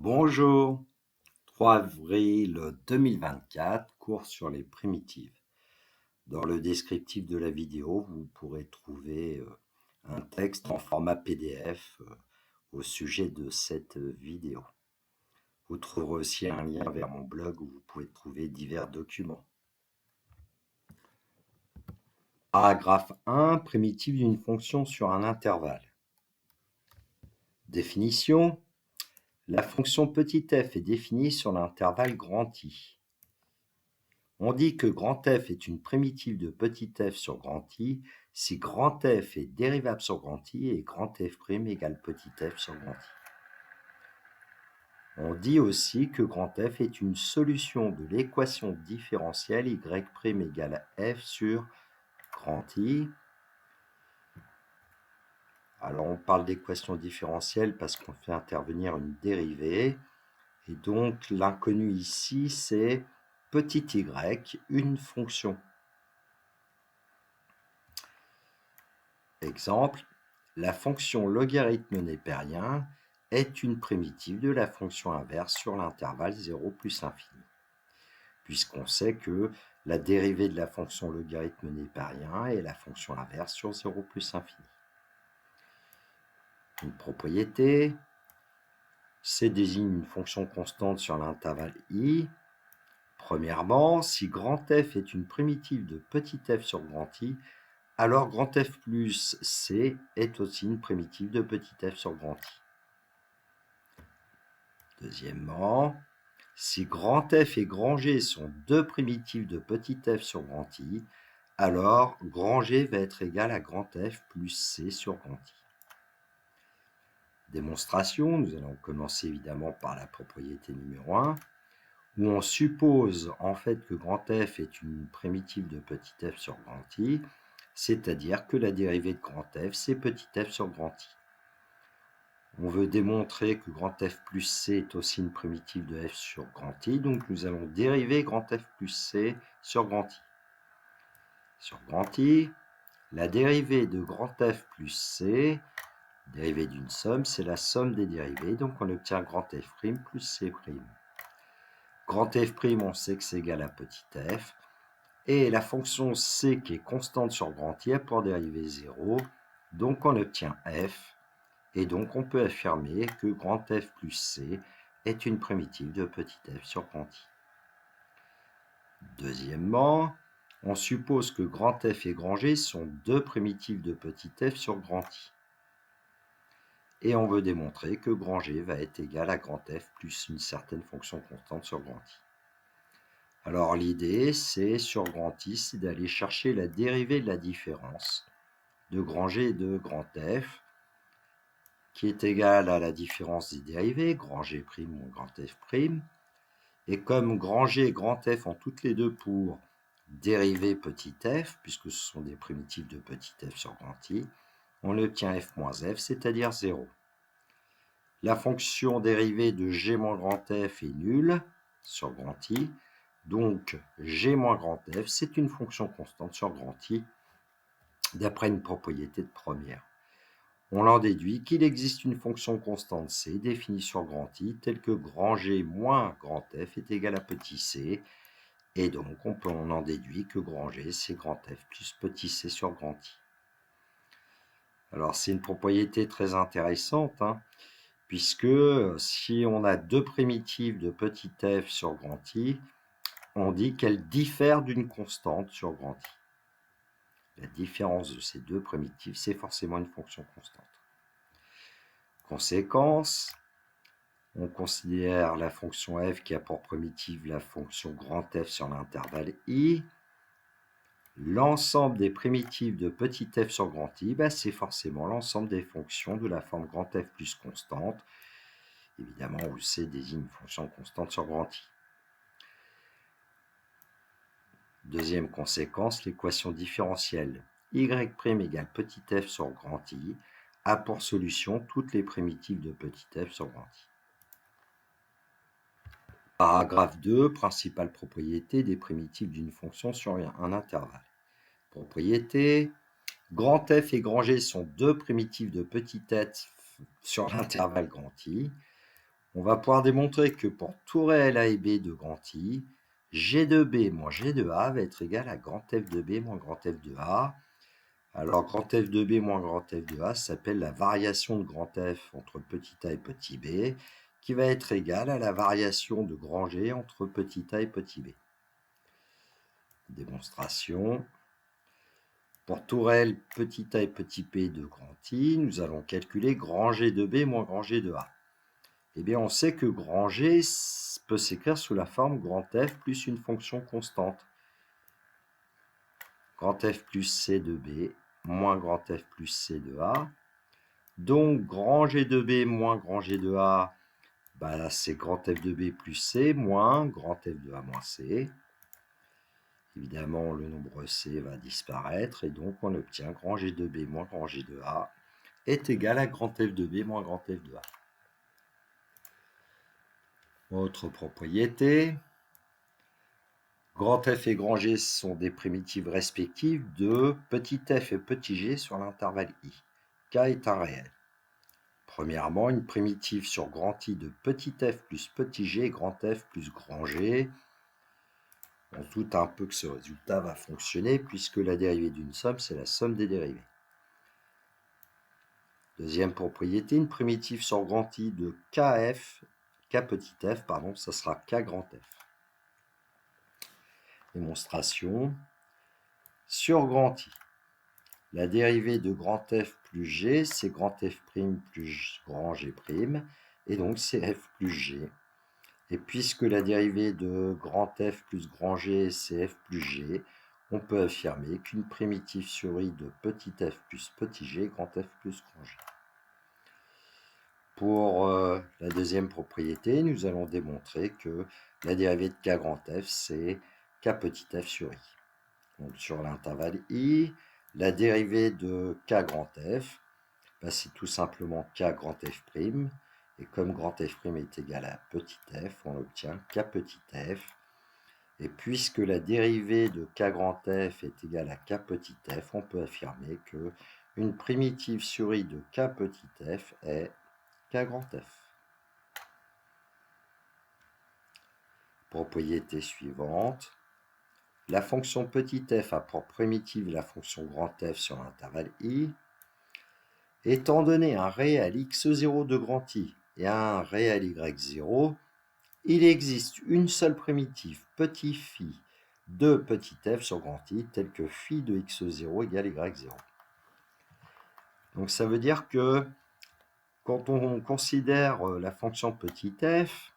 Bonjour, 3 avril 2024, cours sur les primitives. Dans le descriptif de la vidéo, vous pourrez trouver un texte en format PDF au sujet de cette vidéo. Vous trouverez aussi un lien vers mon blog où vous pouvez trouver divers documents. Paragraphe 1, primitive d'une fonction sur un intervalle. Définition. La fonction petit f est définie sur l'intervalle grand I. On dit que grand F est une primitive de petit f sur grand I si grand F est dérivable sur grand I et grand F' égale petit f sur grand I. On dit aussi que grand F est une solution de l'équation différentielle y' égale f sur grand I. Alors on parle d'équation différentielle parce qu'on fait intervenir une dérivée. Et donc l'inconnu ici c'est petit y, une fonction. Exemple, la fonction logarithme népérien est une primitive de la fonction inverse sur l'intervalle 0 plus infini, puisqu'on sait que la dérivée de la fonction logarithme népérien est la fonction inverse sur 0 plus infini. Une propriété, C désigne une fonction constante sur l'intervalle I. Premièrement, si grand F est une primitive de petit f sur grand I, alors grand F plus C est aussi une primitive de petit f sur grand I. Deuxièmement, si grand F et grand G sont deux primitives de petit f sur grand I, alors grand G va être égal à grand F plus C sur grand I. Démonstration, nous allons commencer évidemment par la propriété numéro 1, où on suppose en fait que grand F est une primitive de petit f sur grand I, c'est-à-dire que la dérivée de grand F, c'est petit f sur grand I. On veut démontrer que grand F plus C est aussi une primitive de f sur grand I, donc nous allons dériver grand F plus C sur grand I. Sur grand I, la dérivée de grand F plus C, dérivée d'une somme, c'est la somme des dérivées, donc on obtient grand F' plus C'. Grand F', on sait que c'est égal à petit f, et la fonction C qui est constante sur grand I a pour dérivée 0, donc on obtient f, et donc on peut affirmer que grand F plus C est une primitive de petit f sur grand I. Deuxièmement, on suppose que grand F et grand G sont deux primitives de petit f sur grand I. Et on veut démontrer que grand G va être égal à grand F plus une certaine fonction constante sur grand I. Alors l'idée, c'est sur grand I, c'est d'aller chercher la dérivée de la différence de grand G et de grand F, qui est égale à la différence des dérivées, grand G' moins grand F'. Et comme grand G et grand F ont toutes les deux pour dériver petit f, puisque ce sont des primitives de petit f sur grand I, on obtient f moins f, c'est-à-dire 0. La fonction dérivée de g moins grand f est nulle sur grand I, donc g moins grand f, c'est une fonction constante sur grand I, d'après une propriété de première. On en déduit qu'il existe une fonction constante c définie sur grand I, telle que grand G moins grand f est égal à petit c, et donc on en déduit que grand G, c'est grand F plus petit c sur grand I. Alors c'est une propriété très intéressante, puisque si on a deux primitives de petit f sur grand I, on dit qu'elles diffèrent d'une constante sur grand I. La différence de ces deux primitives, c'est forcément une fonction constante. Conséquence, on considère la fonction f qui a pour primitive la fonction grand F sur l'intervalle I. L'ensemble des primitives de petit f sur grand I, c'est forcément l'ensemble des fonctions de la forme grand F plus constante, évidemment où C désigne une fonction constante sur grand I. Deuxième conséquence, l'équation différentielle y' égale petit f sur grand I a pour solution toutes les primitives de petit f sur grand I. Paragraphe 2, principale propriété des primitives d'une fonction sur un intervalle. Propriété, grand F et grand G sont deux primitives de petit f sur l'intervalle grand I. On va pouvoir démontrer que pour tout réel A et B de grand I, G de B moins G de A va être égal à grand F de B moins grand F de A. Alors, grand F de B moins grand F de A s'appelle la variation de grand F entre petit a et petit b, qui va être égale à la variation de grand G entre petit a et petit b. Démonstration. Pour tout réel petit a et petit p de grand I, nous allons calculer grand G de B moins grand G de A. Eh bien, on sait que grand G peut s'écrire sous la forme grand F plus une fonction constante. Grand F plus C de B moins grand F plus C de A. Donc, grand G de B moins grand G de A, c'est grand F de B plus C moins grand F de A moins C. Évidemment, le nombre C va disparaître et donc on obtient grand G de B moins grand G de A est égal à grand F de B moins grand F de A. Autre propriété. Grand F et grand G sont des primitives respectives de petit f et petit g sur l'intervalle I. K est un réel. Premièrement, une primitive sur grand I de petit f plus petit g et grand F plus grand G. On se doute un peu que ce résultat va fonctionner puisque la dérivée d'une somme, c'est la somme des dérivées. Deuxième propriété, une primitive sur grand I de K petit f, ça sera K grand F. Démonstration. Sur grand I, la dérivée de grand F plus G, c'est grand F' plus grand G', et donc c'est F plus G. Et puisque la dérivée de grand F plus grand G, c'est F plus G, on peut affirmer qu'une primitive sur I de petit f plus petit g, grand F plus grand G. Pour la deuxième propriété, nous allons démontrer que la dérivée de K grand F, c'est K petit f sur I. Donc sur l'intervalle I, la dérivée de K grand F, c'est tout simplement K grand F', et comme grand F' est égal à petit f, on obtient K petit f. Et puisque la dérivée de K grand F est égale à K petit f, on peut affirmer que une primitive sur I de K petit f est K grand F. Propriété suivante. La fonction petit f a pour primitive la fonction grand F sur l'intervalle I. Étant donné un réel x0 de grand I et un réel y0, il existe une seule primitive petit phi de petit f sur grand I, telle que phi de x0 égale y0. Donc ça veut dire que quand on considère la fonction petit f,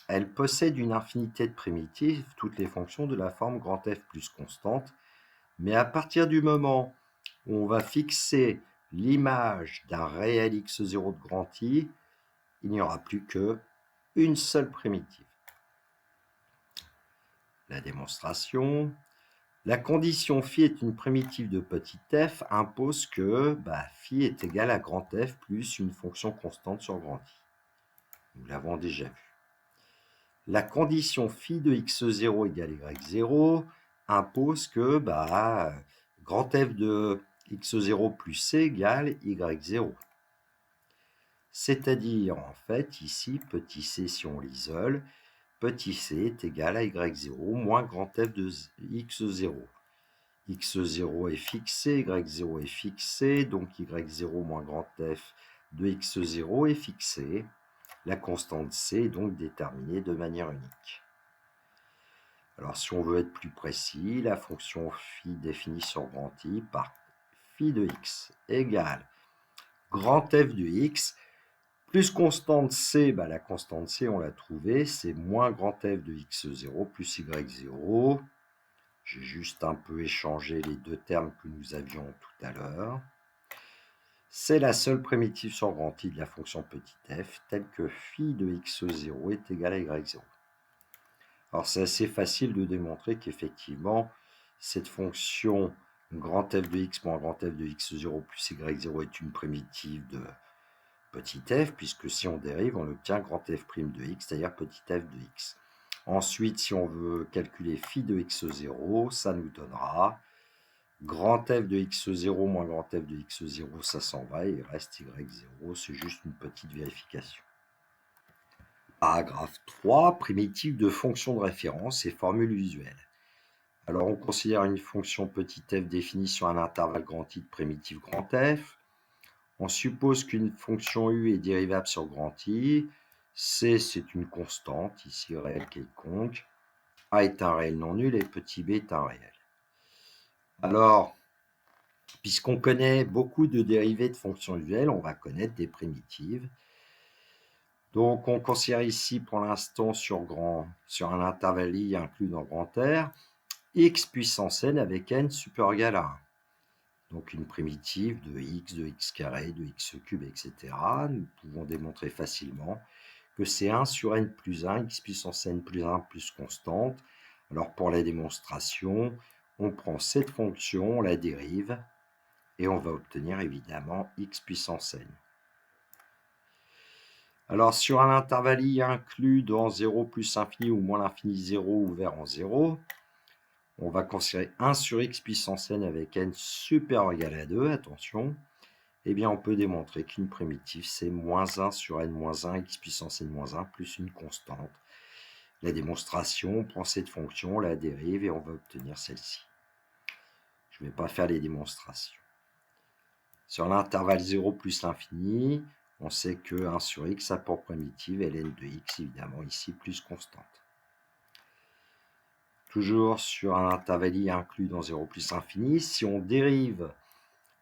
elle possède une infinité de primitives, toutes les fonctions de la forme grand F plus constante, mais à partir du moment où on va fixer l'image d'un réel x0 de grand I, il n'y aura plus qu'une seule primitive. La démonstration. La condition phi est une primitive de petit f impose que phi est égal à grand F plus une fonction constante sur grand I. Nous l'avons déjà vu. La condition phi de x0 égale y0 impose que grand F de x0 plus c égale y0. C'est-à-dire, en fait, ici, petit c, si on l'isole, petit c est égal à y0 moins grand F de x0. x0 est fixé, y0 est fixé, donc y0 moins grand F de x0 est fixé. La constante c est donc déterminée de manière unique. Alors, si on veut être plus précis, la fonction phi définie sur grand I par phi de x égale grand F de x plus constante c, la constante c, on l'a trouvée, c'est moins grand F de x0 plus y0. J'ai juste un peu échangé les deux termes que nous avions tout à l'heure. C'est la seule primitive sur grand I de la fonction petit f, telle que phi de x0 est égal à y0. Alors, c'est assez facile de démontrer qu'effectivement, cette fonction grand F de x moins grand F de x0 plus y0 est une primitive de petit f, puisque si on dérive, on obtient grand F' de x, c'est-à-dire petit f de x. Ensuite, si on veut calculer phi de x0, ça nous donnera grand F de x0 moins grand F de x0, ça s'en va, et il reste y0, c'est juste une petite vérification. Paragraphe 3, primitive de fonction de référence et formule usuelle. Alors, on considère une fonction petit f définie sur un intervalle grand I de primitive grand F. On suppose qu'une fonction U est dérivable sur grand I. C, c'est une constante, ici réelle quelconque. A est un réel non nul et petit b est un réel. Alors, puisqu'on connaît beaucoup de dérivées de fonctions usuelles, on va connaître des primitives. Donc, on considère ici pour l'instant sur un intervalle I inclus dans grand R, x puissance n avec n supérieur égal à 1. Donc une primitive de x carré, de x cube, etc. Nous pouvons démontrer facilement que c'est 1 sur n plus 1, x puissance n plus 1 plus constante. Alors pour la démonstration, on prend cette fonction, on la dérive, et on va obtenir évidemment x puissance n. Alors sur un intervalle I inclus dans 0 plus infini ou moins l'infini 0 ouvert en 0, on va considérer 1 sur x puissance n avec n supérieur ou égal à 2, attention. Eh bien, on peut démontrer qu'une primitive, c'est moins 1 sur n moins 1, x puissance n moins 1, plus une constante. La démonstration, on prend cette fonction, on la dérive et on va obtenir celle-ci. Je ne vais pas faire les démonstrations. Sur l'intervalle 0 plus l'infini, on sait que 1 sur x a pour primitive ln de x, évidemment ici, plus constante. Toujours sur un intervalle I inclus dans 0 plus infini, si on dérive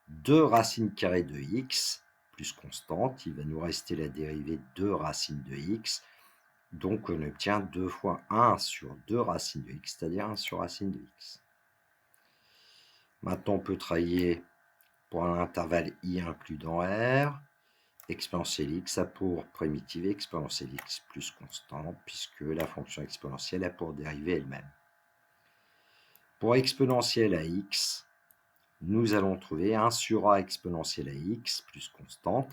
2 racines carrées de x plus constante, il va nous rester la dérivée de 2 racines de x, donc on obtient 2 fois 1 sur 2 racines de x, c'est-à-dire 1 sur racine de x. Maintenant, on peut travailler pour un intervalle I inclus dans R. Exponentielle x a pour primitive exponentielle x plus constante, puisque la fonction exponentielle a pour dérivée elle-même. Pour exponentielle à x, nous allons trouver 1 sur a exponentielle à x plus constante.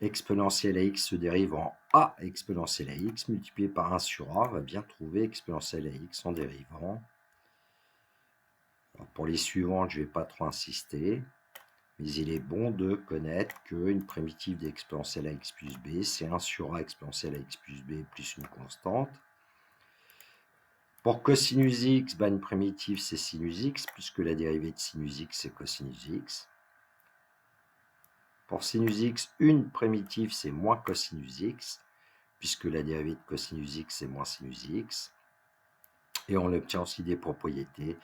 Exponentielle à x se dérive en a exponentielle à x multiplié par 1 sur a. On va bien trouver exponentielle à x en dérivant. Alors pour les suivantes, je ne vais pas trop insister. Mais il est bon de connaître qu'une primitive d'exponentielle à x plus b, c'est 1 sur a exponentielle à x plus b plus une constante. Pour cosinus x, une primitive c'est sinus x, puisque la dérivée de sinus x c'est cosinus x. Pour sinus x, une primitive c'est moins cosinus x, puisque la dérivée de cosinus x c'est moins sinus x. Et on obtient aussi des propriétés.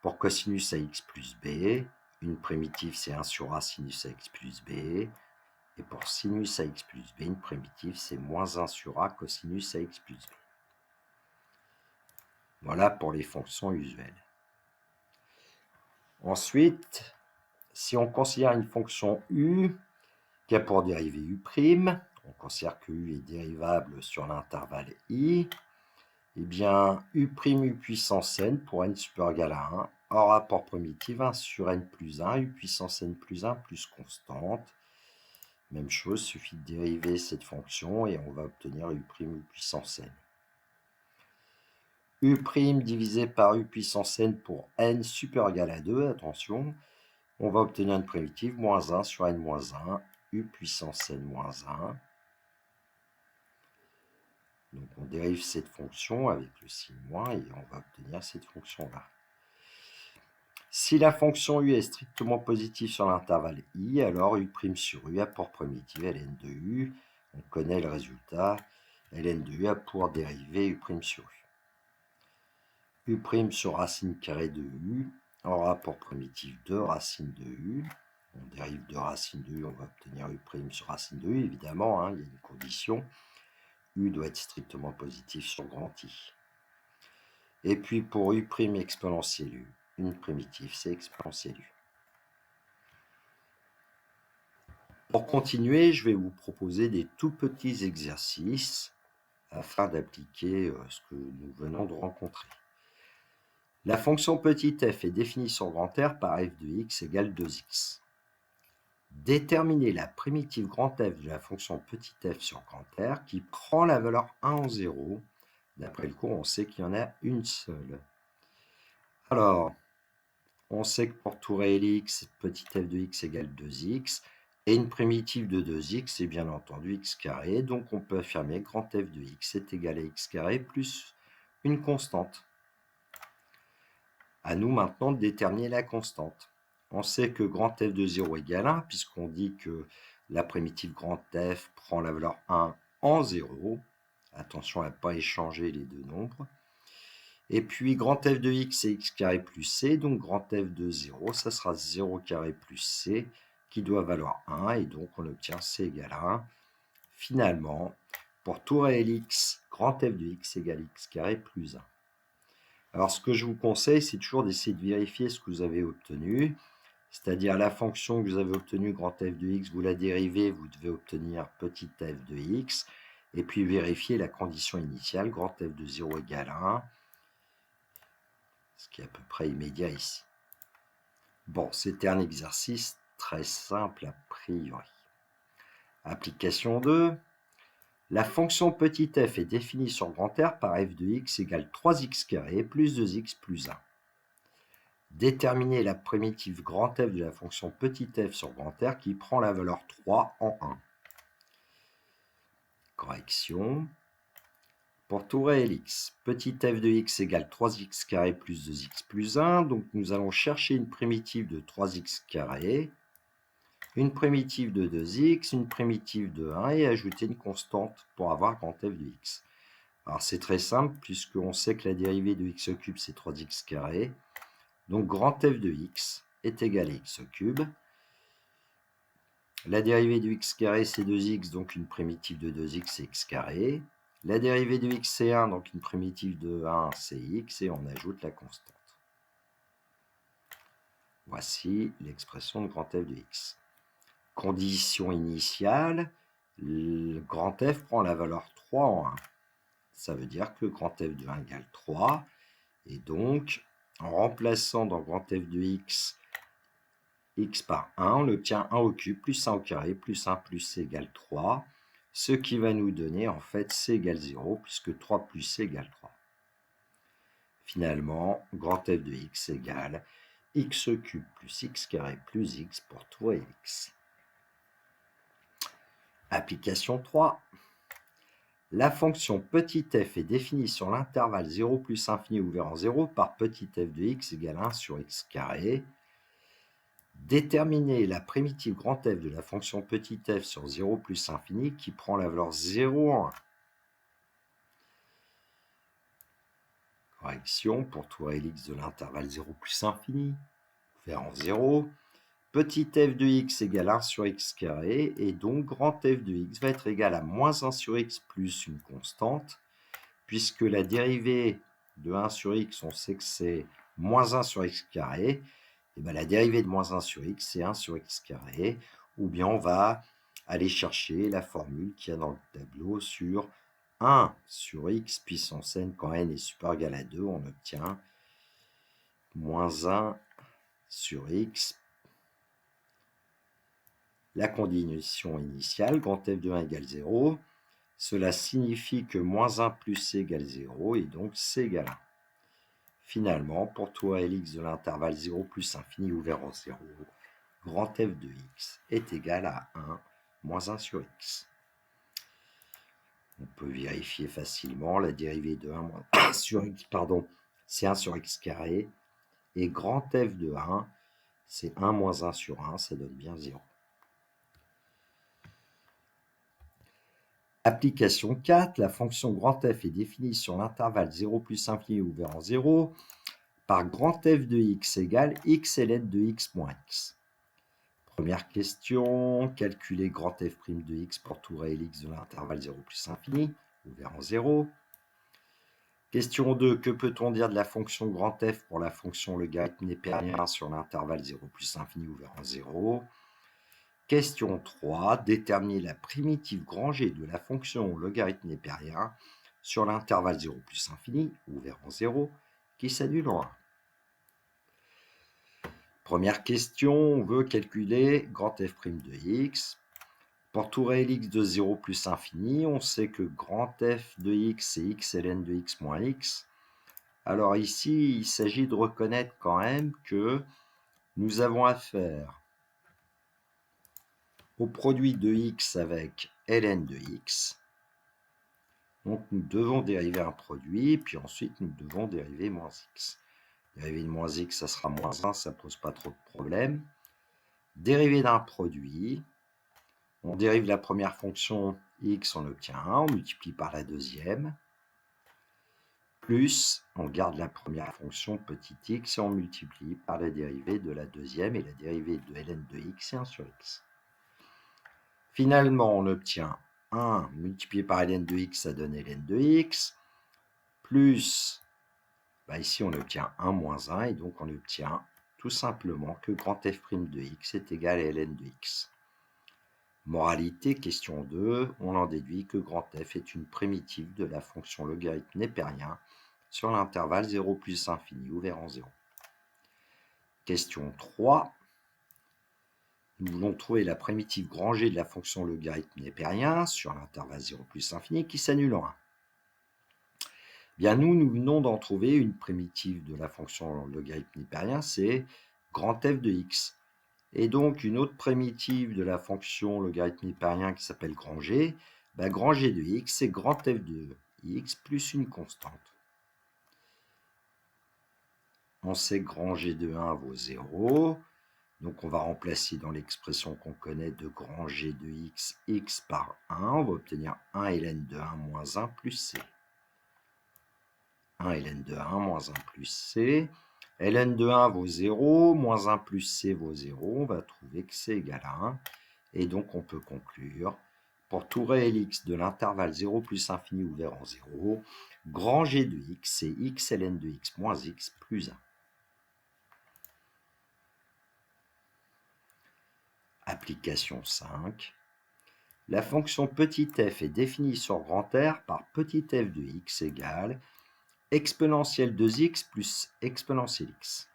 Pour cosinus à x plus b, une primitive c'est 1 sur a sinus à x plus b. Et pour sinus à x plus b, une primitive c'est moins 1 sur a cosinus à x plus b. Voilà pour les fonctions usuelles. Ensuite, si on considère une fonction u qui a pour dérivée u', on considère que u est dérivable sur l'intervalle i, eh bien u' u puissance n pour n supérieur égal à 1 aura pour primitive 1 sur n plus 1, u puissance n plus 1 plus constante. Même chose, il suffit de dériver cette fonction et on va obtenir u' u puissance n. U' divisé par u puissance n pour n supérieur égal à 2, attention, on va obtenir une primitive moins 1 sur n moins 1, u puissance n moins 1. Donc on dérive cette fonction avec le signe moins et on va obtenir cette fonction-là. Si la fonction u est strictement positive sur l'intervalle i, alors u' sur u a pour primitive ln de u. On connaît le résultat, ln de u a pour dérivée u' sur u. U' sur racine carrée de u aura pour primitive 2 racines de u. On dérive 2 racines de u, on va obtenir u' sur racine de u, évidemment, il y a une condition. U doit être strictement positif sur grand I. Et puis pour u' exponentielle u, une primitive, c'est exponentielle u. Pour continuer, je vais vous proposer des tout petits exercices afin d'appliquer ce que nous venons de rencontrer. La fonction petit f est définie sur grand R par f de x égale 2x. Déterminer la primitive grand F de la fonction petit f sur grand R qui prend la valeur 1 en 0. D'après le cours, on sait qu'il y en a une seule. Alors, on sait que pour tout réel x, petit f de x égale 2x. et une primitive de 2x est bien entendu x carré, donc on peut affirmer que grand f de x est égal à x carré plus une constante. À nous maintenant de déterminer la constante. On sait que grand f de 0 égale 1, puisqu'on dit que la primitive grand f prend la valeur 1 en 0. Attention à ne pas échanger les deux nombres. Et puis grand f de x c'est x carré plus c, donc grand f de 0, ça sera 0 carré plus c, qui doit valoir 1, et donc on obtient c égale 1. Finalement, pour tout réel x, grand f de x égale x carré plus 1. Alors ce que je vous conseille, c'est toujours d'essayer de vérifier ce que vous avez obtenu, c'est-à-dire la fonction que vous avez obtenue, grand f de x, vous la dérivez, vous devez obtenir petit f de x, et puis vérifier la condition initiale, grand f de 0 égale 1, ce qui est à peu près immédiat ici. Bon, c'était un exercice très simple a priori. Application 2. La fonction petit f est définie sur grand R par f de x égale 3x carré plus 2x plus 1. Déterminer la primitive grand f de la fonction petit f sur grand R qui prend la valeur 3 en 1. Correction. Pour tout réel x, petit f de x égale 3x carré plus 2x plus 1. Donc nous allons chercher une primitive de 3x carré, une primitive de 2x, une primitive de 1 et ajouter une constante pour avoir grand f de x. Alors c'est très simple puisqu'on sait que la dérivée de x au cube c'est 3x carré. Donc grand f de x est égal à x au cube. La dérivée de x carré c'est 2x, donc une primitive de 2x c'est x carré. La dérivée de x c'est 1, donc une primitive de 1 c'est x, et on ajoute la constante. Voici l'expression de grand f de x. Condition initiale, le grand f prend la valeur 3 en 1. Ça veut dire que grand f de 1 égale 3, et donc en remplaçant dans grand f de x, x par 1, on obtient 1 au cube plus 1 au carré plus 1 plus c égale 3, ce qui va nous donner en fait c égale 0, puisque 3 plus c égale 3. Finalement, grand f de x égale x au cube plus x carré plus x pour tout et x. Application 3. La fonction petit f est définie sur l'intervalle 0 plus infini ouvert en 0 par petit f de x égale 1 sur x carré. Déterminer la primitive grand f de la fonction petit f sur 0 plus infini qui prend la valeur 0 en 1. Correction, pour tout réel x de l'intervalle 0 plus infini, ouvert en 0, petit f de x égale 1 sur x carré, et donc grand f de x va être égal à moins 1 sur x plus une constante, puisque la dérivée de 1 sur x, on sait que c'est moins 1 sur x carré, et bien la dérivée de moins 1 sur x, c'est 1 sur x carré, ou bien on va aller chercher la formule qu'il y a dans le tableau sur 1 sur x puissance n, quand n est supérieur ou égal à 2, on obtient moins 1 sur x. La condition initiale, grand f de 1 égale 0, cela signifie que moins 1 plus c égale 0, et donc c égale 1. Finalement, pour tout réel x de l'intervalle 0 plus infini ouvert en 0, grand f de x est égal à 1 moins 1 sur x. On peut vérifier facilement la dérivée de 1 moins 1 sur x, c'est 1 sur x carré, et grand f de 1, c'est 1 moins 1 sur 1, ça donne bien 0. Application 4, la fonction grand f est définie sur l'intervalle 0 plus infini ouvert en 0 par grand f de x égale x ln de x moins x. Première question, calculer grand f' de x pour tout réel x de l'intervalle 0 plus infini ouvert en 0. Question 2, que peut-on dire de la fonction grand f pour la fonction logarithme népérien sur l'intervalle 0 plus infini ouvert en 0. Question 3, déterminer la primitive grand G de la fonction logarithme népérien sur l'intervalle 0 plus infini ouvert en 0 qui s'annule en 1. Première question, on veut calculer grand f' de x. Pour tout réel x de 0 plus infini, on sait que grand f de x c'est x ln de x moins x. Alors ici, il s'agit de reconnaître quand même que nous avons affaire au produit de x avec ln de x. Donc nous devons dériver un produit, puis ensuite nous devons dériver moins x. Dériver de moins x, ça sera moins 1, ça ne pose pas trop de problème. Dériver d'un produit, on dérive la première fonction x, on obtient 1, on multiplie par la deuxième, plus on garde la première fonction petit x et on multiplie par la dérivée de la deuxième et la dérivée de ln de x et 1 sur x. Finalement, on obtient 1 multiplié par ln de x, ça donne ln de x, plus, ici on obtient 1 moins 1, et donc on obtient tout simplement que grand f' de x est égal à ln de x. Moralité, question 2, on en déduit que grand f est une primitive de la fonction logarithme népérien sur l'intervalle 0 plus infini ouvert en 0. Question 3, nous voulons trouver la primitive grand G de la fonction logarithme népérien sur l'intervalle 0 plus infini qui s'annule en 1. Bien, nous venons d'en trouver une primitive de la fonction logarithme népérien, c'est grand f de x. Et donc, une autre primitive de la fonction logarithme népérien qui s'appelle grand G, grand G de x, c'est grand f de x plus une constante. On sait que grand G de 1 vaut 0. Donc, on va remplacer dans l'expression qu'on connaît de grand G de x, x par 1. On va obtenir 1 ln de 1 moins 1 plus c. 1 ln de 1 moins 1 plus c. ln de 1 vaut 0, moins 1 plus c vaut 0. On va trouver que c égale à 1. Et donc, on peut conclure, pour tout réel x de l'intervalle 0 plus infini ouvert en 0, grand G de x, c'est x ln de x moins x plus 1. Application 5. La fonction petit f est définie sur grand R par petit f de x égale exponentielle 2x plus exponentielle x.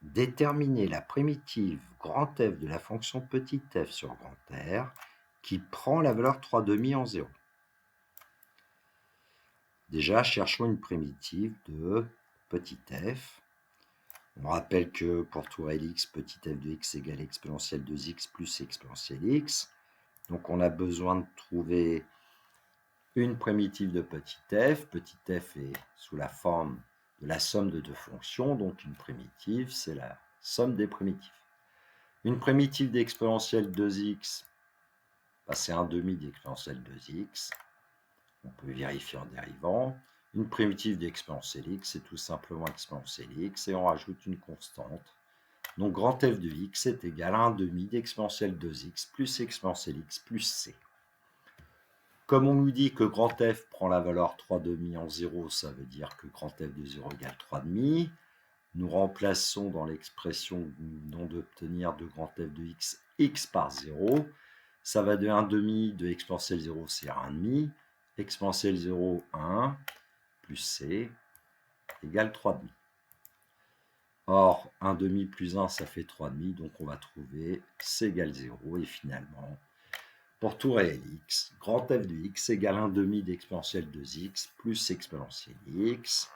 Déterminer la primitive grand f de la fonction petit f sur grand R qui prend la valeur 3/2 en 0. Déjà, cherchons une primitive de petit f. On rappelle que pour tout réel x, petit f de x égale exponentielle 2x plus exponentielle x. Donc, on a besoin de trouver une primitive de petit f. Petit f est sous la forme de la somme de deux fonctions. Donc, une primitive, c'est la somme des primitives. Une primitive d'exponentielle 2x, c'est un demi d'exponentielle 2x. On peut vérifier en dérivant. Une primitive d'exponentielle x, c'est tout simplement exponentielle x, et on rajoute une constante. Donc, grand f de x est égal à un demi d'exponentielle 2x plus exponentielle x plus c. Comme on nous dit que grand f prend la valeur 3/2 en 0, ça veut dire que grand f de 0 égale 3/2. Nous remplaçons dans l'expression que nous venons d'obtenir de grand f de x, x par 0. Ça va de 1/2 de exponentielle 0, c'est 1/2. Exponentielle 0, 1, plus c, égale 3/2. Or, 1/2 plus 1, ça fait 3/2, donc on va trouver c égale 0, et finalement, pour tout réel x, grand f de x égale 1/2 d'exponentielle 2x plus exponentielle x.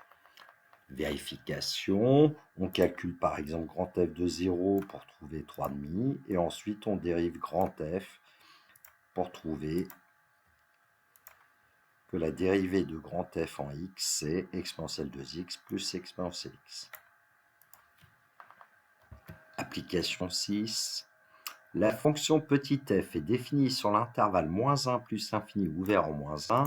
Vérification, on calcule par exemple grand f de 0 pour trouver 3/2, et ensuite on dérive grand f pour trouver que la dérivée de grand f en x, c'est exponentielle 2x plus exponentielle x. Application 6. La fonction petit f est définie sur l'intervalle moins 1 plus infini ouvert en moins 1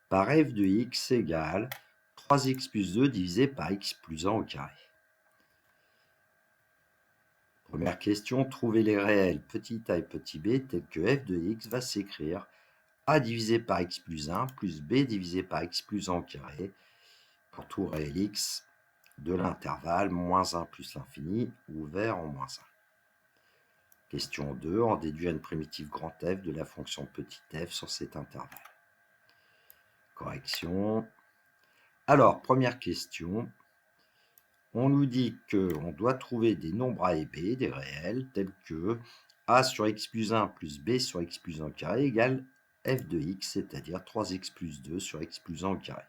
par f de x égale 3x plus 2 divisé par x plus 1 au carré. Première question, trouver les réels petit a et petit b tels que f de x va s'écrire a divisé par x plus 1 plus b divisé par x plus 1 au carré pour tout réel x de l'intervalle moins 1 plus l'infini ouvert en moins 1. Question 2, en déduire une primitive grand f de la fonction petit f sur cet intervalle. Correction. Alors, première question, on nous dit qu'on doit trouver des nombres a et b, des réels, tels que a sur x plus 1 plus b sur x plus 1 au carré égale f de x, c'est-à-dire 3x plus 2 sur x plus 1 au carré.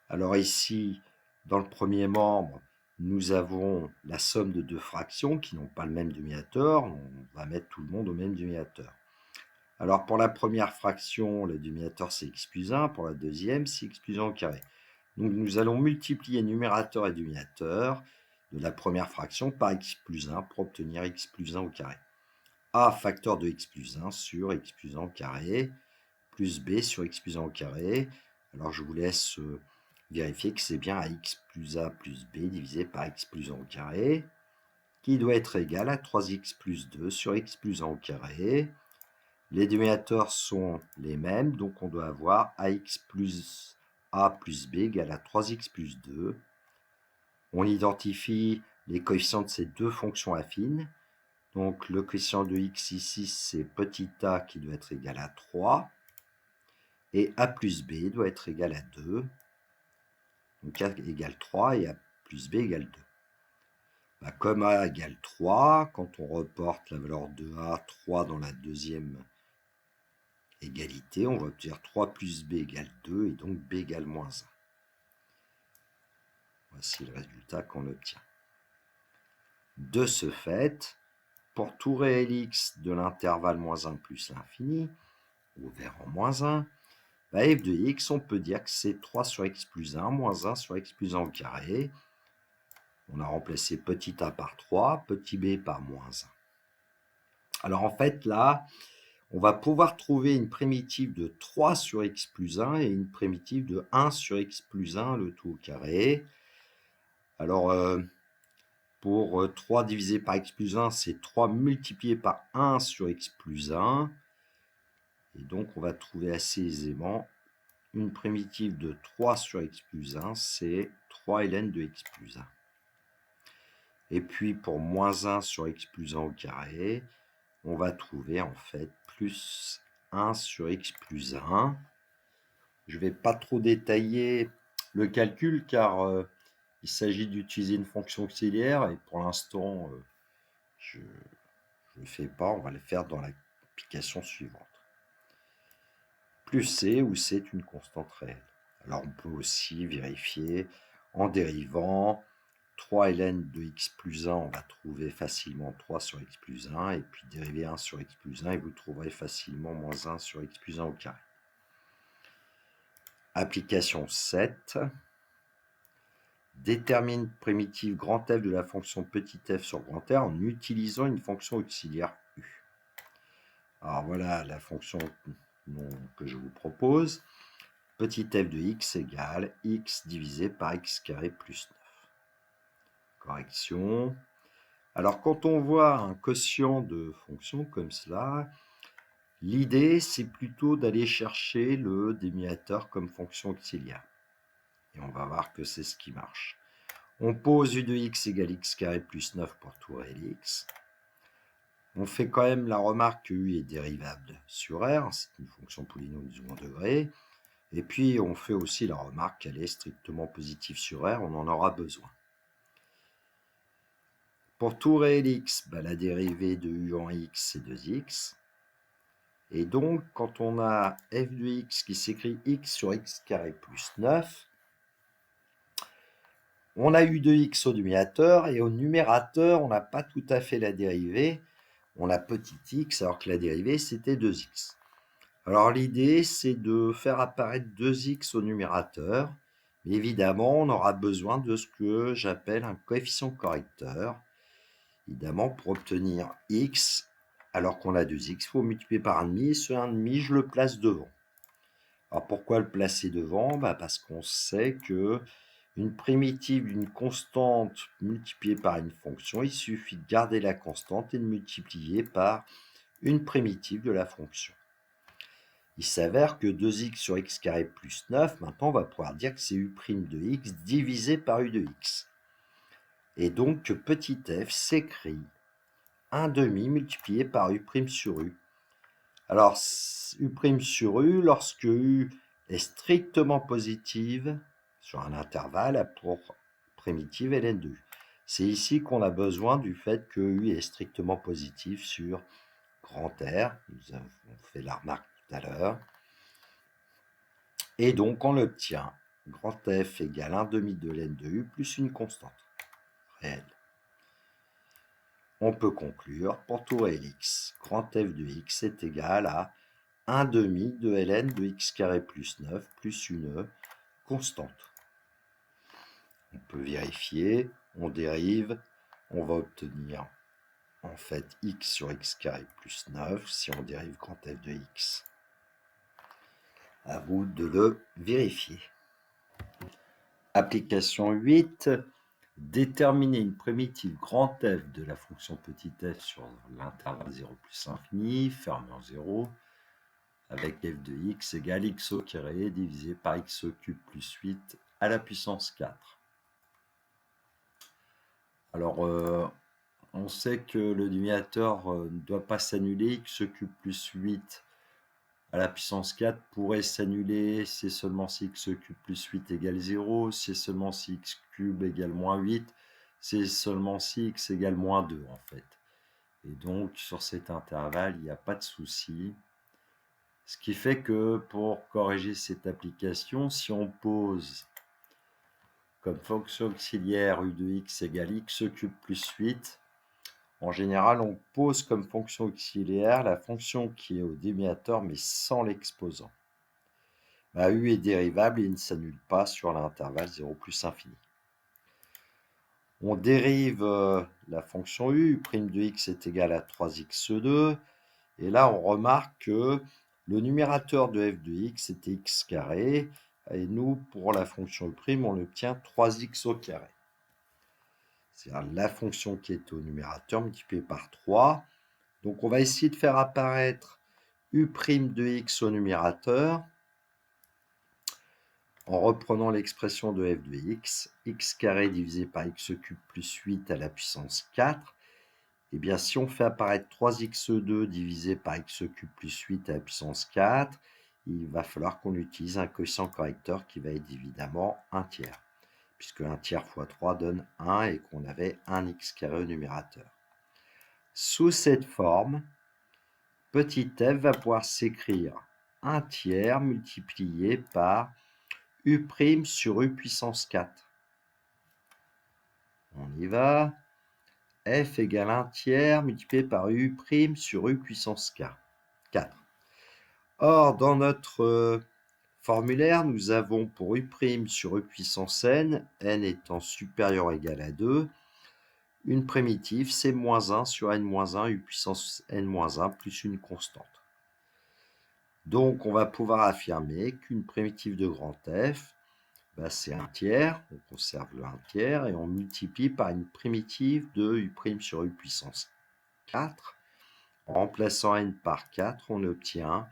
Alors ici, dans le premier membre, nous avons la somme de deux fractions qui n'ont pas le même dénominateur. On va mettre tout le monde au même dénominateur. Alors, pour la première fraction, le dénominateur, c'est x plus 1. Pour la deuxième, c'est x plus 1 au carré. Donc, nous allons multiplier numérateur et dénominateur de la première fraction par x plus 1 pour obtenir x plus 1 au carré. A facteur de x plus 1 sur x plus 1 au carré, plus b sur x plus 1 au carré. Alors, je vous laisse vérifier que c'est bien à x plus a plus b divisé par x plus 1 au carré, qui doit être égal à 3x plus 2 sur x plus 1 au carré. Les dénominateurs sont les mêmes, donc on doit avoir ax plus a plus b égale à 3x plus 2. On identifie les coefficients de ces deux fonctions affines. Donc le coefficient de x ici, c'est petit a qui doit être égal à 3. Et a plus b doit être égal à 2. Donc a égale 3 et a plus b égale 2. Bah, comme a égale 3, quand on reporte la valeur de a, 3 dans la deuxième égalité, on va obtenir 3 plus b égale 2 et donc b égale moins 1. Voici le résultat qu'on obtient. De ce fait, pour tout réel x de l'intervalle moins 1 plus l'infini, ouvert en moins 1, bah, f de x, on peut dire que c'est 3 sur x plus 1 moins 1 sur x plus 1 au carré. On a remplacé petit a par 3, petit b par moins 1. Alors en fait, là, on va pouvoir trouver une primitive de 3 sur x plus 1 et une primitive de 1 sur x plus 1, le tout au carré. Alors, pour 3 divisé par x plus 1, c'est 3 multiplié par 1 sur x plus 1. Et donc, on va trouver assez aisément une primitive de 3 sur x plus 1, c'est 3 ln de x plus 1. Et puis, pour moins 1 sur x plus 1 au carré, on va trouver en fait plus 1 sur x plus 1. Je ne vais pas trop détailler le calcul car il s'agit d'utiliser une fonction auxiliaire et pour l'instant, je ne le fais pas. On va le faire dans l'application suivante. Plus c, où c est une constante réelle. Alors, on peut aussi vérifier en dérivant 3 ln de x plus 1, on va trouver facilement 3 sur x plus 1, et puis dériver 1 sur x plus 1, et vous trouverez facilement moins 1 sur x plus 1 au carré. Application 7. Détermine primitive grand F de la fonction petit f sur grand R en utilisant une fonction auxiliaire u. Alors voilà la fonction que je vous propose. Petit f de x égale x divisé par x carré plus 9. Correction. Alors quand on voit un quotient de fonction comme cela, l'idée c'est plutôt d'aller chercher le dénominateur comme fonction auxiliaire. Et on va voir que c'est ce qui marche. On pose u de x égale x carré plus 9 pour tout réel x. On fait quand même la remarque que u est dérivable sur R, c'est une fonction polynomiale du second degré. Et puis on fait aussi la remarque qu'elle est strictement positive sur R, on en aura besoin. Pour tout réel x, la dérivée de u en x, c'est 2x. Et donc, quand on a f de x qui s'écrit x sur x carré plus 9, on a u de x au numérateur, et au numérateur, on n'a pas tout à fait la dérivée. On a petit x, alors que la dérivée, c'était 2x. Alors, l'idée, c'est de faire apparaître 2x au numérateur. Mais évidemment, on aura besoin de ce que j'appelle un coefficient correcteur. Évidemment, pour obtenir x, alors qu'on a 2x, il faut multiplier par 1,5, et ce 1,5, je le place devant. Alors, pourquoi le placer devant? Parce qu'on sait que une primitive d'une constante multipliée par une fonction, il suffit de garder la constante et de multiplier par une primitive de la fonction. Il s'avère que 2x sur x carré plus 9, maintenant on va pouvoir dire que c'est u' de x divisé par u de x. Et donc que petit f s'écrit 1,5 multiplié par u' sur u. Alors u' sur u, lorsque u est strictement positive, sur un intervalle, a pour primitive ln de u. C'est ici qu'on a besoin du fait que u est strictement positif sur grand R. Nous avons fait la remarque tout à l'heure. Et donc on obtient grand F égale 1,5 de ln de u plus une constante. réel. On peut conclure, pour tout réel x, grand f de x est égal à 1 demi de ln de x carré plus 9 plus une constante. On peut vérifier, on dérive, on va obtenir en fait x sur x carré plus 9 si on dérive grand f de x. À vous de le vérifier. Application 8. Déterminer une primitive grand f de la fonction petit f sur l'intervalle 0 plus infini, fermé en 0, avec f de x égale x au carré divisé par x au cube plus 8 à la puissance 4. Alors, on sait que le dénominateur ne doit pas s'annuler, x cube plus 8 à la puissance 4 pourrait s'annuler, c'est seulement si x cube plus 8 égale 0, c'est seulement si x cube égale moins 8, c'est seulement si x égale moins 2 en fait. Et donc sur cet intervalle, il n'y a pas de souci. Ce qui fait que pour corriger cette application, si on pose comme fonction auxiliaire u de x égale x cube plus 8, en général, on pose comme fonction auxiliaire la fonction qui est au dénominateur, mais sans l'exposant. U est dérivable et ne s'annule pas sur l'intervalle 0 plus infini. On dérive la fonction u de x est égal à 3x2. Et là, on remarque que le numérateur de f de x était x carré. Et nous, pour la fonction u', on obtient 3x au carré. C'est-à-dire la fonction qui est au numérateur multipliée par 3. Donc, on va essayer de faire apparaître u' de x au numérateur en reprenant l'expression de f de x carré divisé par x cube plus 8 à la puissance 4. Eh bien, si on fait apparaître 3x2 divisé par x cube plus 8 à la puissance 4, il va falloir qu'on utilise un quotient correcteur qui va être évidemment 1 tiers, puisque 1 tiers fois 3 donne 1 et qu'on avait 1 x carré au numérateur. Sous cette forme, petit f va pouvoir s'écrire 1 tiers multiplié par u' sur u puissance 4. On y va. F égale 1 tiers multiplié par u' sur u puissance 4. Or, dans notre formulaire, nous avons pour u' sur u puissance n étant supérieur ou égal à 2, une primitive, c'est moins 1 sur n-1, u puissance n-1 plus une constante. Donc, on va pouvoir affirmer qu'une primitive de grand F, c'est 1 tiers, on conserve le 1 tiers, et on multiplie par une primitive de u' sur u puissance 4. En remplaçant n par 4, on obtient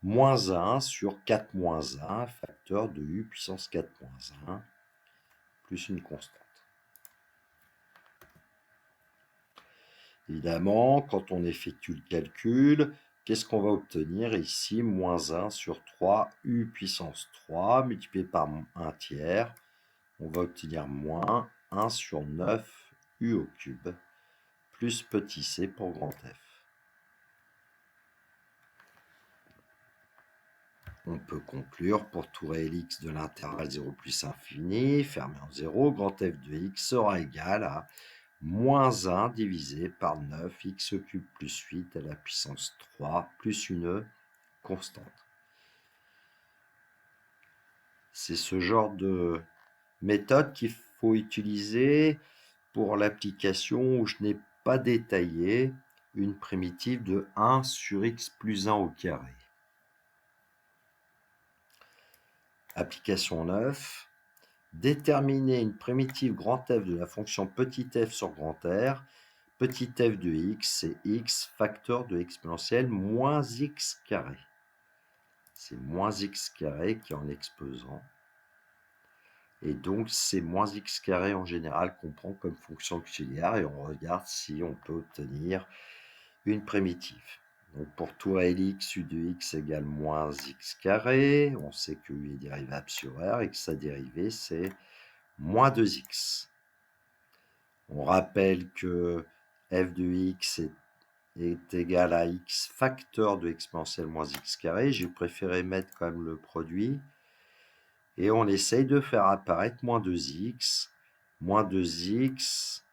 moins 1 sur 4 moins 1, facteur de u puissance 4 moins 1, plus une constante. Évidemment, quand on effectue le calcul, qu'est-ce qu'on va obtenir ici? Moins 1 sur 3 u puissance 3 multiplié par 1 tiers. On va obtenir moins 1 sur 9 u au cube plus petit c pour grand F. On peut conclure pour tout réel x de l'intervalle 0 plus infini, fermé en 0, grand F de x sera égal à moins 1 divisé par 9 x cube plus 8 à la puissance 3 plus une constante. C'est ce genre de méthode qu'il faut utiliser pour l'application où je n'ai pas détaillé une primitive de 1 sur x plus 1 au carré. Application 9. Déterminer une primitive grand F de la fonction petit f sur grand R. Petit f de x, c'est x facteur de exponentielle moins x carré. C'est moins x carré qui est en exposant. Et donc, c'est moins x carré en général qu'on prend comme fonction auxiliaire et on regarde si on peut obtenir une primitive. Donc, pour tout réel x, u de x égale moins x carré. On sait que u est dérivable sur R et que sa dérivée, c'est moins 2x. On rappelle que f de x est égal à x facteur de exponentielle moins x carré. J'ai préféré mettre quand même le produit. Et on essaye de faire apparaître moins 2x. moins 2x.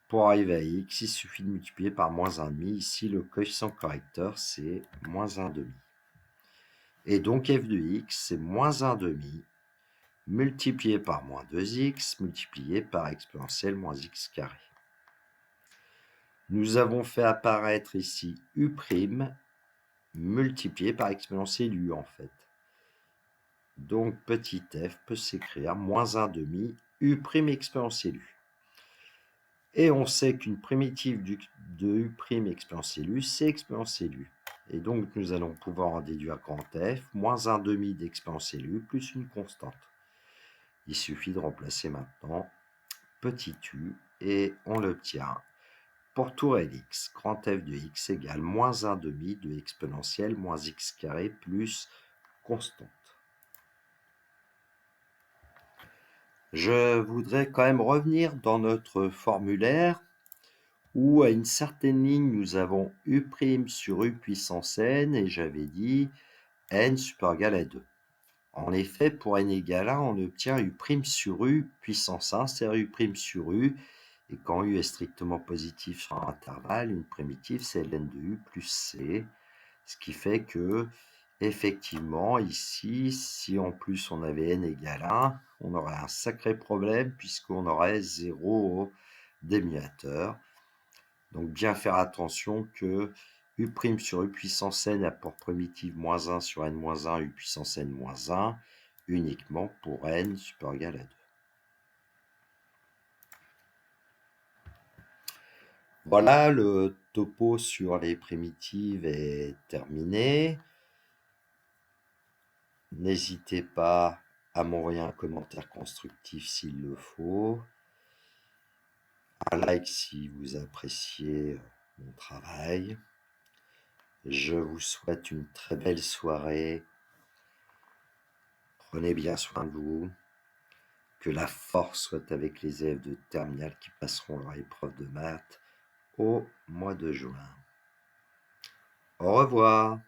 Pour arriver à x, il suffit de multiplier par moins 1,5. Ici, le coefficient correcteur, c'est moins 1,5. Et donc, f de x, c'est moins 1,5 multiplié par moins 2x multiplié par exponentielle moins x carré. Nous avons fait apparaître ici u' multiplié par exponentielle u en fait. Donc petit f peut s'écrire moins 1,5 u' exponentielle u. Et on sait qu'une primitive de u' exponentielle u, c'est exponentielle u. Et donc nous allons pouvoir en déduire grand f, moins 1,5 d'exponentielle u plus une constante. Il suffit de remplacer maintenant petit u et on l'obtient. Pour tout réel x, grand f de x égale moins 1,5 de exponentielle moins x carré plus constante. Je voudrais quand même revenir dans notre formulaire où à une certaine ligne nous avons u' sur u puissance n et j'avais dit n supérieur égal à 2. En effet, pour n égale 1, on obtient u' sur u puissance 1, c'est-à-dire u' sur u. Et quand u est strictement positif sur un intervalle, une primitive, c'est ln de u plus c. Ce qui fait que, effectivement, ici, si en plus on avait n égale 1, on aurait un sacré problème puisqu'on aurait 0 au dénominateur. Donc bien faire attention que u' sur u puissance n a pour primitive moins 1 sur n-1 u puissance n-1 uniquement pour n supérieur égal à 2. Voilà, le topo sur les primitives est terminé. N'hésitez pas à m'envoyer un commentaire constructif s'il le faut. Un like si vous appréciez mon travail. Je vous souhaite une très belle soirée. Prenez bien soin de vous. Que la force soit avec les élèves de terminale qui passeront leur épreuve de maths au mois de juin. Au revoir.